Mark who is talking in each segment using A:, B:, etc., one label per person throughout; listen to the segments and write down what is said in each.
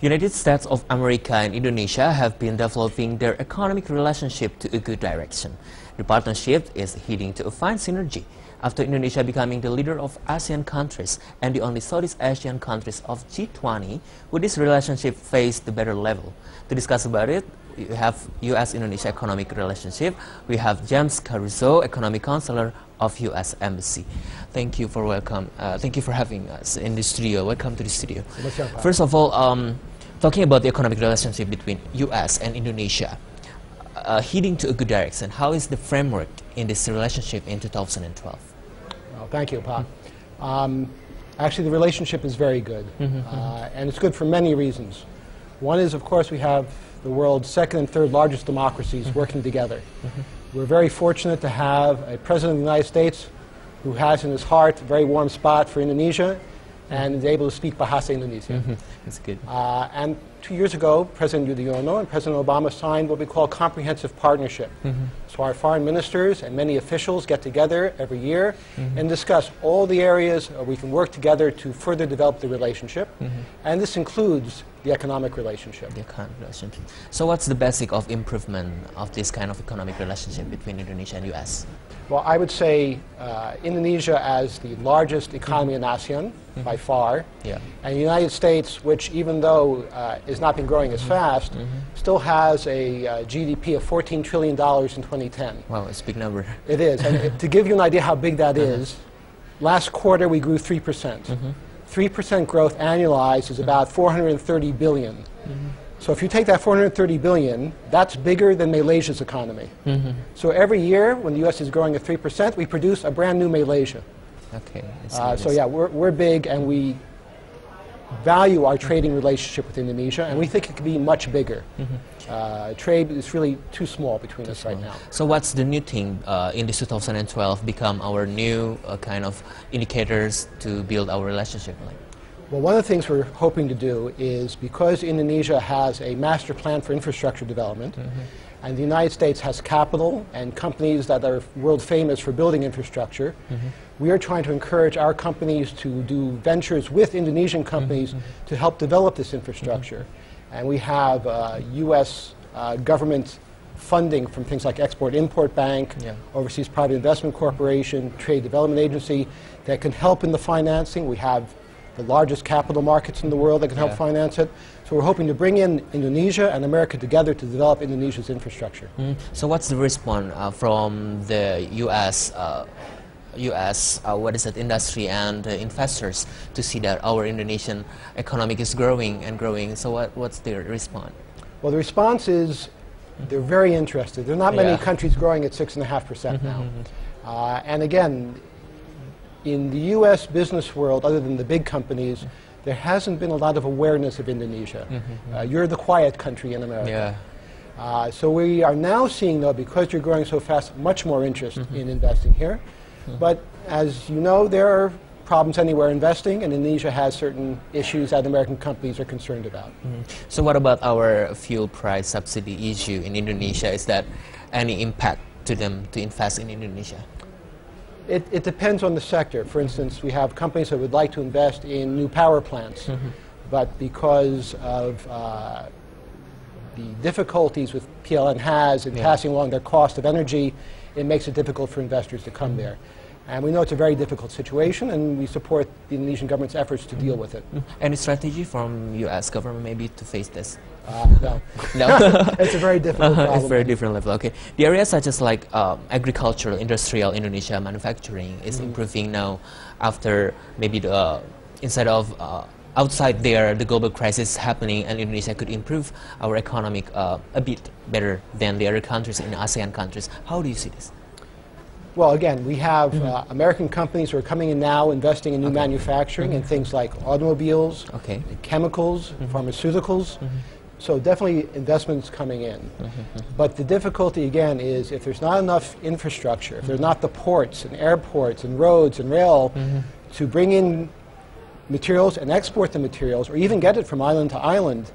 A: United States of America and Indonesia have been developing their economic relationship to a good direction. The partnership is heading to a fine synergy after Indonesia becoming the leader of ASEAN countries and the only Southeast Asian countries of G20, with this relationship faced the better level. To discuss about it, we have US-Indonesia economic relationship. We have James Carouso, economic counselor of US Embassy. Thank you for Thank you for having us in the studio. Welcome to the studio. First of all, talking about the economic relationship between US and Indonesia, heading to a good direction, how is the framework in this relationship in 2012?
B: Well, thank you, Pa. Actually, the relationship is very good, and it's good for many reasons. One is, of course, we have the world's second and third largest democracies working together. We're very fortunate to have a President of the United States who has in his heart a very warm spot for Indonesia and is able to speak Bahasa Indonesia.
A: That's good.
B: And 2 years ago, President Yudhoyono and President Obama signed what we call a comprehensive partnership. So our foreign ministers and many officials get together every year and discuss all the areas where we can work together to further develop the relationship. And this includes the economic relationship.
A: The economic relationship. So what's the basic of improvement of this kind of economic relationship between Indonesia and US?
B: Well, I would say Indonesia as the largest economy in ASEAN by far, and the United States, which even though has not been growing as fast, still has a GDP of $14 trillion in 2010.
A: Wow, it's a big number.
B: It is, and to give you an idea how big that is, last quarter we grew 3%. 3% growth annualized is about 430 billion. So if you take that 430 billion, that's bigger than Malaysia's economy. So every year, when the U.S. is growing at 3%, we produce a brand new Malaysia.
A: Okay.
B: So yeah, we're big, and we value our trading relationship with Indonesia, and we think it could be much bigger. Trade is really too small between us right now.
A: So what's the new thing in this 2012 become our new kind of indicators to build our relationship?
B: Well, one of the things we're hoping to do is, because Indonesia has a master plan for infrastructure development, and the United States has capital and companies that are world famous for building infrastructure, we are trying to encourage our companies to do ventures with Indonesian companies to help develop this infrastructure. And we have U.S. government funding from things like Export-Import Bank, Overseas Private Investment Corporation, Trade Development Agency that can help in the financing. We have the largest capital markets in the world that can help finance it. So we're hoping to bring in Indonesia and America together to develop Indonesia's infrastructure.
A: So what's the response from the U.S. Industry and investors to see that our Indonesian economic is growing and growing? So what's their response?
B: Well, the response is they're very interested. There are not many countries growing at 6.5% now. And again, in the U.S. business world, other than the big companies, there hasn't been a lot of awareness of Indonesia. You're the quiet country in America. So we are now seeing, though, because you're growing so fast, much more interest in investing here. But as you know, there are problems anywhere investing, and Indonesia has certain issues that American companies are concerned about.
A: So what about our fuel price subsidy issue in Indonesia? Is that any impact to them to invest in Indonesia?
B: It depends on the sector. For instance, we have companies that would like to invest in new power plants, but because of the difficulties with PLN has in passing along their cost of energy, it makes it difficult for investors to come there. And we know it's a very difficult situation, and we support the Indonesian government's efforts to deal with it.
A: Any strategy from U.S. government maybe to face this?
B: No.
A: No?
B: It's a very difficult problem.
A: It's a very different level. Okay. The areas such as like agricultural, industrial, Indonesia manufacturing is improving now after maybe the instead of outside there the global crisis happening, and Indonesia could improve our economic a bit better than the other countries in ASEAN countries. How do you see this?
B: Well, again, we have American companies who are coming in now investing in new manufacturing in things like automobiles, chemicals, pharmaceuticals. So definitely investments coming in. But the difficulty, again, is if there's not enough infrastructure, if there's not the ports and airports and roads and rail to bring in materials and export the materials, or even get it from island to island,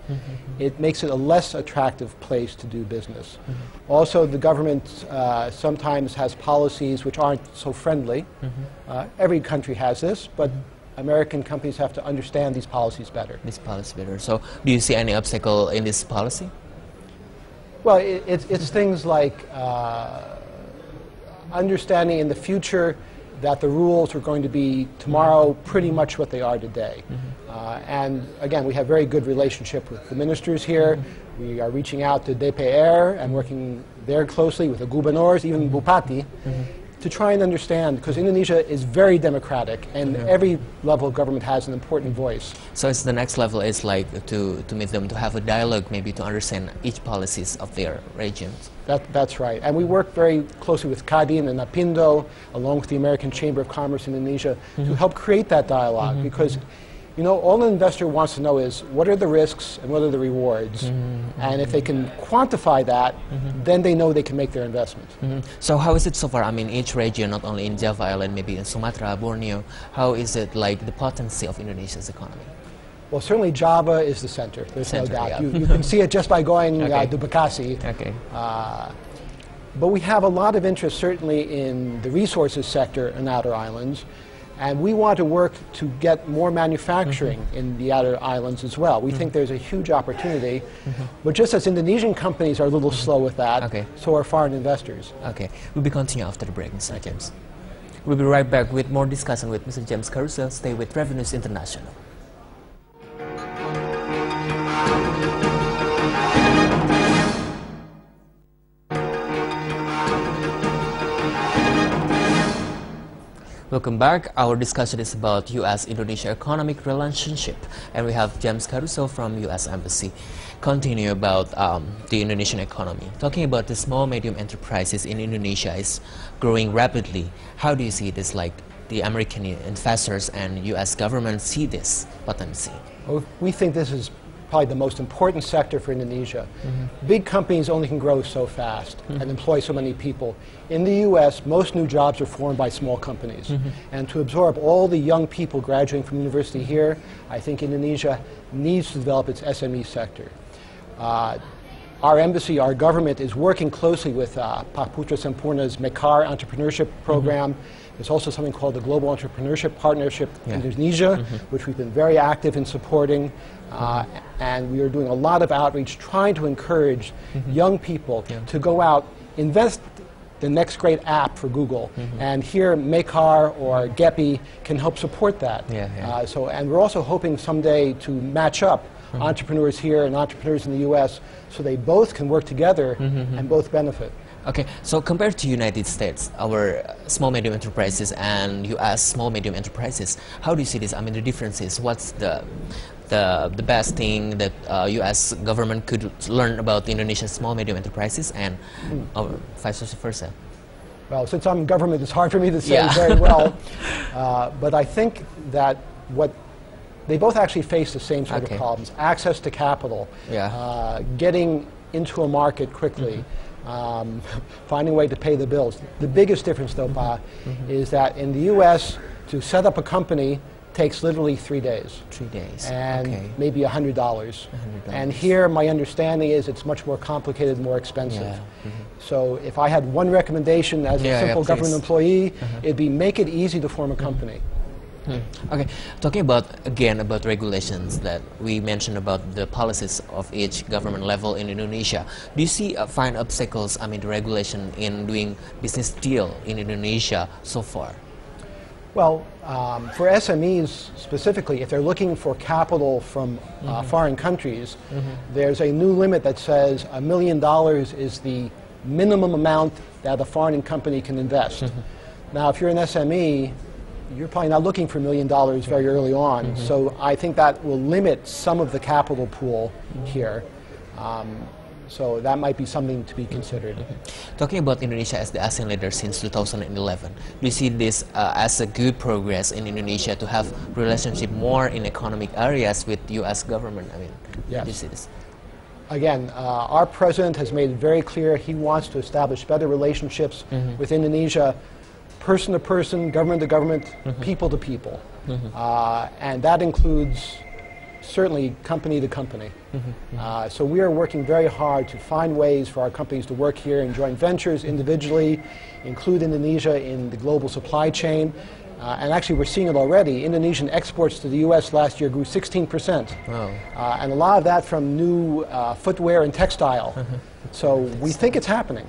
B: it makes it a less attractive place to do business. Also, the government sometimes has policies which aren't so friendly. Every country has this, but American companies have to understand these policies better.
A: This policy better. So do you see any obstacle in this policy?
B: Well, it's things like understanding in the future that the rules are going to be tomorrow pretty much what they are today. And again, we have very good relationship with the ministers here. We are reaching out to DPR and working very closely with the gubernors, even Bupati, to try and understand, because Indonesia is very democratic and every level of government has an important voice.
A: So it's the next level is like to meet them, to have a dialogue, maybe to understand each policies of their regions.
B: That's right. And we work very closely with Kadin and Apindo, along with the American Chamber of Commerce in Indonesia, to help create that dialogue. Because, you know, all an investor wants to know is what are the risks and what are the rewards. And if they can quantify that, then they know they can make their investment.
A: So how is it so far? I mean, each region, not only in Java Island, maybe in Sumatra, Borneo, how is it like the potency of Indonesia's economy?
B: Well, certainly Java is the center. There's no doubt. You can see it just by going to Bekasi. But we have a lot of interest, certainly, in the resources sector in outer islands. And we want to work to get more manufacturing in the outer islands as well. We think there's a huge opportunity. But just as Indonesian companies are a little slow with that, so are foreign investors.
A: Okay. We'll be continuing after the break, Mr. James. We'll be right back with more discussion with Mr. James Carouso. Stay with Revenews International. Welcome back. Our discussion is about U.S.-Indonesia economic relationship, and we have James Carouso from U.S. Embassy. Continue about the Indonesian economy. Talking about the small medium enterprises in Indonesia is growing rapidly. How do you see this? Like the American investors and U.S. government see this potency?
B: Well, we think this is probably the most important sector for Indonesia. Big companies only can grow so fast and employ so many people. In the U.S., most new jobs are formed by small companies. And to absorb all the young people graduating from university here, I think Indonesia needs to develop its SME sector. Our embassy, our government, is working closely with Pak Putra Sempurna's Mekar entrepreneurship program. There's also something called the Global Entrepreneurship Partnership in Indonesia, which we've been very active in supporting. And we are doing a lot of outreach, trying to encourage young people to go out, invest the next great app for Google. And here, Mekar or Gepi can help support that. And we're also hoping someday to match up entrepreneurs here and entrepreneurs in the U.S. so they both can work together and both benefit.
A: Okay, so compared to United States, our small medium enterprises and U.S. small medium enterprises, how do you see this? I mean, the differences. What's the best thing that U.S. government could learn about Indonesia's small medium enterprises and vice versa?
B: Well, since I'm government, it's hard for me to say very well. But I think that they both actually face the same sort of problems: access to capital, getting into a market quickly. Finding a way to pay the bills. The biggest difference, though, Pa, is that in the U.S., to set up a company takes literally 3 days.
A: 3 days.
B: And maybe $100. And here, my understanding is it's much more complicated, more expensive. So if I had one recommendation as a simple government employee, it'd be make it easy to form a company.
A: Okay, talking about regulations that we mentioned about the policies of each government level in Indonesia. Do you see find obstacles, I mean, the regulation in doing business deal in Indonesia so far?
B: Well, for SMEs specifically, if they're looking for capital from foreign countries, there's a new limit that says $1 million is the minimum amount that a foreign company can invest. Now, if you're an SME, you're probably not looking for $1 million very early on. So I think that will limit some of the capital pool here. So that might be something to be considered.
A: Talking about Indonesia as the ASEAN leader since 2011, do you see this as a good progress in Indonesia to have relationship more in economic areas with U.S. government? I mean, do you see this?
B: Again, our president has made it very clear he wants to establish better relationships with Indonesia, person to person, government to government, people to people. And that includes certainly company to company. So we are working very hard to find ways for our companies to work here in joint ventures individually, include Indonesia in the global supply chain, And actually, we're seeing it already. Indonesian exports to the U.S. last year grew 16%.
A: Wow.
B: And a lot of that from new footwear and textile. So we think it's happening.